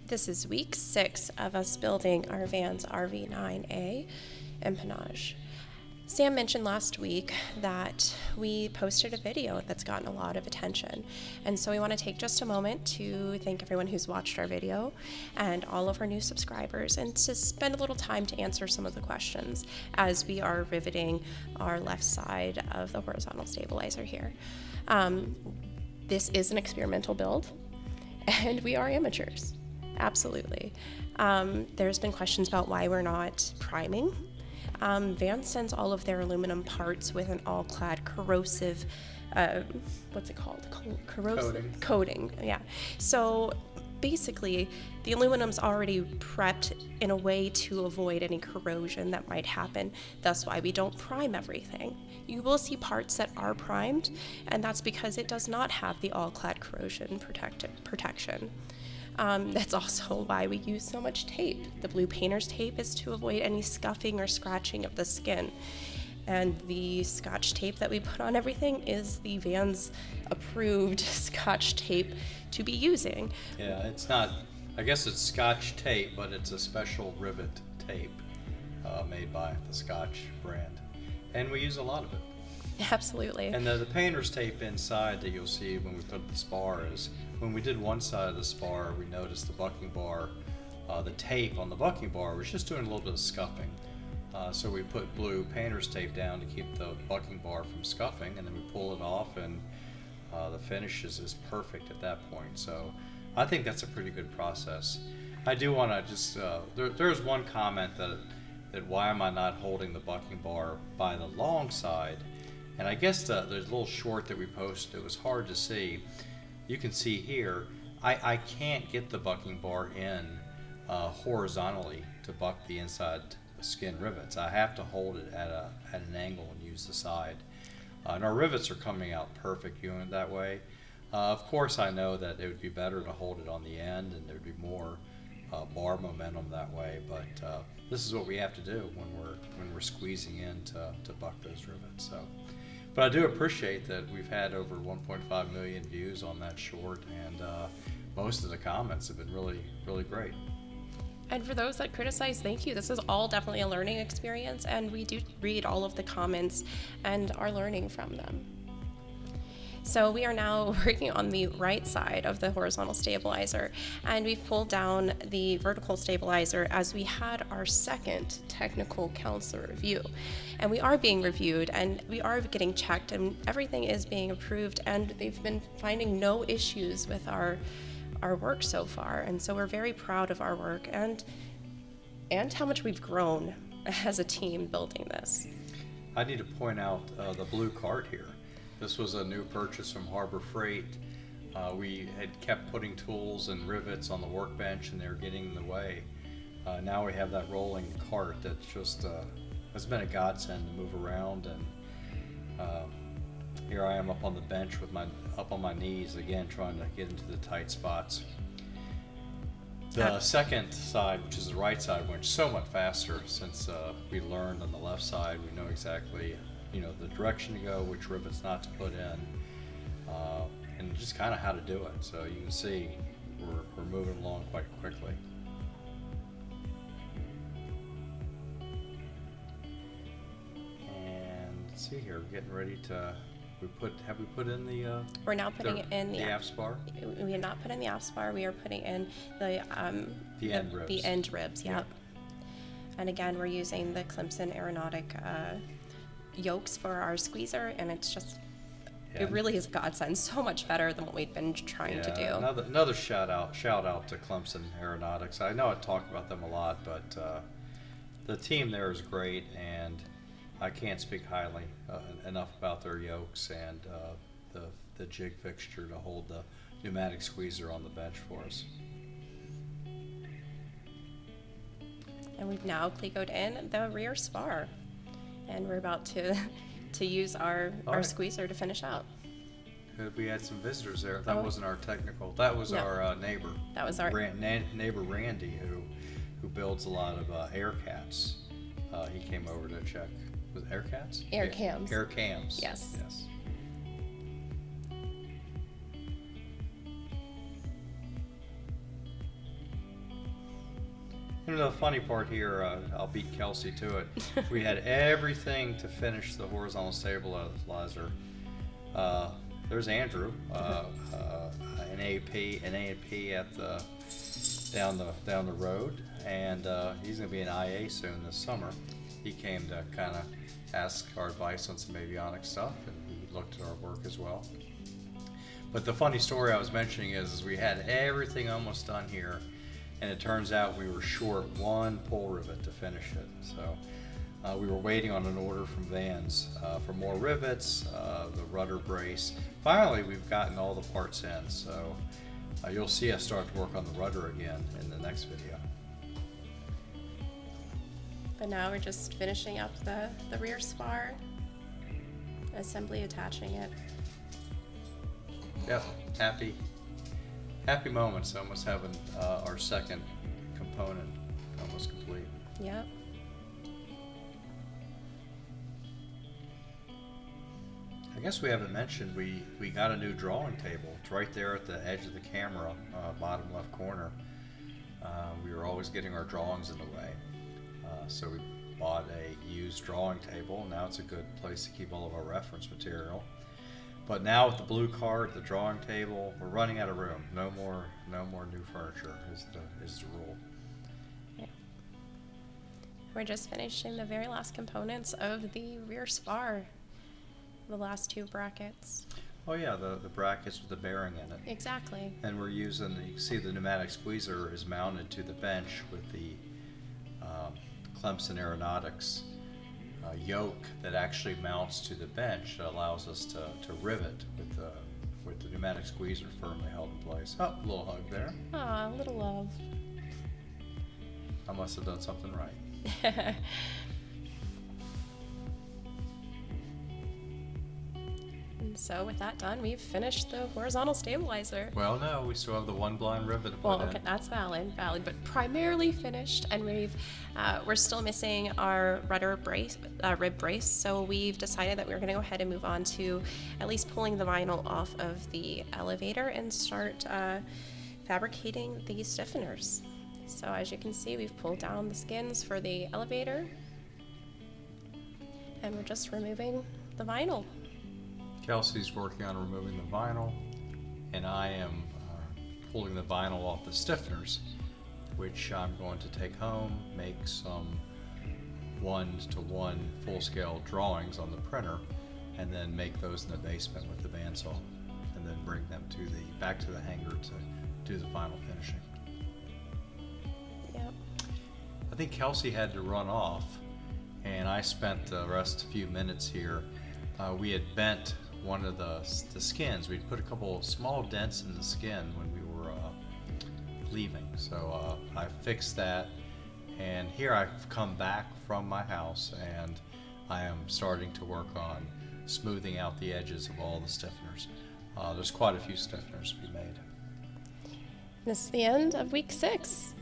This is week 6 of us building our van's RV-9A Empennage. Sam mentioned last week that we posted a video that's gotten a lot of attention, and so we want to take just a moment to thank everyone who's watched our video and all of our new subscribers, and to spend a little time to answer some of the questions as we are riveting our left side of the horizontal stabilizer here. This is an experimental build, and we are amateurs. Absolutely. There's been questions about why we're not priming. Van sends all of their aluminum parts with an all-clad corrosive, what's it called? Corrosive coating. Yeah. So basically, the aluminum's already prepped in a way to avoid any corrosion that might happen. That's why we don't prime everything. You will see parts that are primed, and that's because it does not have the all-clad corrosion protection. That's also why we use so much tape. The blue painter's tape is to avoid any scuffing or scratching of the skin. And the Scotch tape that we put on everything is the van's approved Scotch tape to be using. Yeah, it's not, I guess it's Scotch tape, but it's a special rivet tape made by the Scotch brand. And we use a lot of it. Absolutely. And the painter's tape inside that you'll see when we put the spar is, when we did one side of the spar, we noticed the bucking bar, the tape on the bucking bar was just doing a little bit of scuffing. So we put blue painter's tape down to keep the bucking bar from scuffing, and then we pull it off, and the finish is perfect at that point. So I think that's a pretty good process. I do want to just, there's one comment that why am I not holding the bucking bar by the long side? And I guess the little short that we posted, it was hard to see. You can see here, I can't get the bucking bar in horizontally to buck the inside skin rivets. I have to hold it at an angle and use the side. And our rivets are coming out perfect doing it that way. Of course, I know that it would be better to hold it on the end, and there'd be more bar momentum that way. But this is what we have to do when we're squeezing in to buck those rivets. So. But I do appreciate that we've had over 1.5 million views on that short, and most of the comments have been really, really great. And for those that criticize, thank you. This is all definitely a learning experience, and we do read all of the comments and are learning from them. So we are now working on the right side of the horizontal stabilizer, and we've pulled down the vertical stabilizer as we had our second technical counselor review. And we are being reviewed, and we are getting checked, and everything is being approved, and they've been finding no issues with our work so far. And so we're very proud of our work and how much we've grown as a team building this. I need to point out the blue cart here. This was a new purchase from Harbor Freight. We had kept putting tools and rivets on the workbench, and they were getting in the way. Now we have that rolling cart that's just has been a godsend to move around. And here I am up on the bench with up on my knees again, trying to get into the tight spots. The second side, which is the right side, went so much faster since we learned on the left side. We know exactly, the direction to go, which rivets not to put in, and just kind of how to do it. So you can see we're moving along quite quickly. And let's see here, we're getting ready to. Have we put in the? We're now putting in the aft spar. We have not put in the aft spar. We are putting in the end ribs. The end ribs. Yep. Yeah. And again, we're using the Clemson Aeronautic yokes for our squeezer, and it's just it really is a godsend. So much better than what we've been trying to do. Another shout out to Clemson Aeronautics. I know I talk about them a lot, but the team there is great, and I can't speak highly enough about their yokes and the jig fixture to hold the pneumatic squeezer on the bench for us. And we've now clecoed in the rear spar, and we're about to use our squeezer to finish out. We had some visitors there. That wasn't our technical. That was our neighbor. That was our neighbor Randy, who builds a lot of air cats. He came over to check. Was it air cats? Air cams. Air cams. Yes. You know, the funny part here, I'll beat Kelsey to it. We had everything to finish the horizontal stabilizer. There's Andrew, an AP at the down the road, and he's going to be an IA soon this summer. He came to kind of ask our advice on some avionics stuff, and he looked at our work as well. But the funny story I was mentioning is we had everything almost done here, and it turns out we were short one pull rivet to finish it. So we were waiting on an order from Vans for more rivets, the rudder brace. Finally, we've gotten all the parts in, so you'll see us start to work on the rudder again in the next video. But now we're just finishing up the rear spar, assembly attaching it. Yep, happy moments, almost having our second component almost complete. Yep. I guess we haven't mentioned we got a new drawing table. It's right there at the edge of the camera, bottom left corner. We were always getting our drawings in the way, so we bought a used drawing table. Now it's a good place to keep all of our reference material. But now with the blue cart, the drawing table, we're running out of room. No more new furniture is the rule. Yeah. We're just finishing the very last components of the rear spar, the last two brackets. Oh yeah, the brackets with the bearing in it. Exactly. And we're using, you can see the pneumatic squeezer is mounted to the bench with the Clemson Aeronautics yoke that actually mounts to the bench that allows us to rivet with the pneumatic squeezer firmly held in place. Oh, a little hug there. Aw, a little love. I must have done something right. And so with that done, we've finished the horizontal stabilizer. Well, no, we still have the one blind rivet to put Well, in. okay, that's valid, but primarily finished, and we're still missing our rudder brace, rib brace. So we've decided that we're going to go ahead and move on to at least pulling the vinyl off of the elevator and start fabricating the stiffeners. So as you can see, we've pulled down the skins for the elevator, and we're just removing the vinyl. Kelsey's working on removing the vinyl, and I am pulling the vinyl off the stiffeners, which I'm going to take home, make some 1-to-1 full-scale drawings on the printer, and then make those in the basement with the bandsaw, and then bring them back to the hangar to do the final finishing. Yep. I think Kelsey had to run off, and I spent the rest few minutes here. We had bent one of the skins. We'd put a couple small dents in the skin when we were leaving. So I fixed that, and here I've come back from my house, and I am starting to work on smoothing out the edges of all the stiffeners. There's quite a few stiffeners to be made. This is the end of week 6.